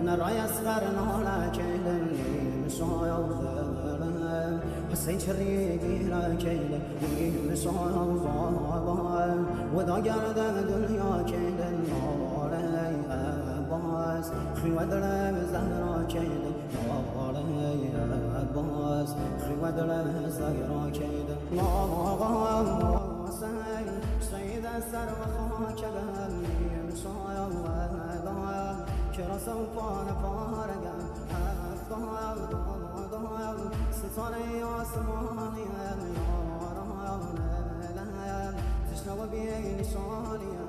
نرای اصغر نالا کیلن مسایل حسین چری گیرا کیلن مسایل ودا گردن دنیا کیلن نالی عباس خیوه دلم زهرا کیلن نالی عباس خیوه دلم زهرا کیلن سید سر و خاک بهم مسایل کرا سوپان پارگم افتال دایم ستاره آسمانی یاران تشنه و بی نشانیم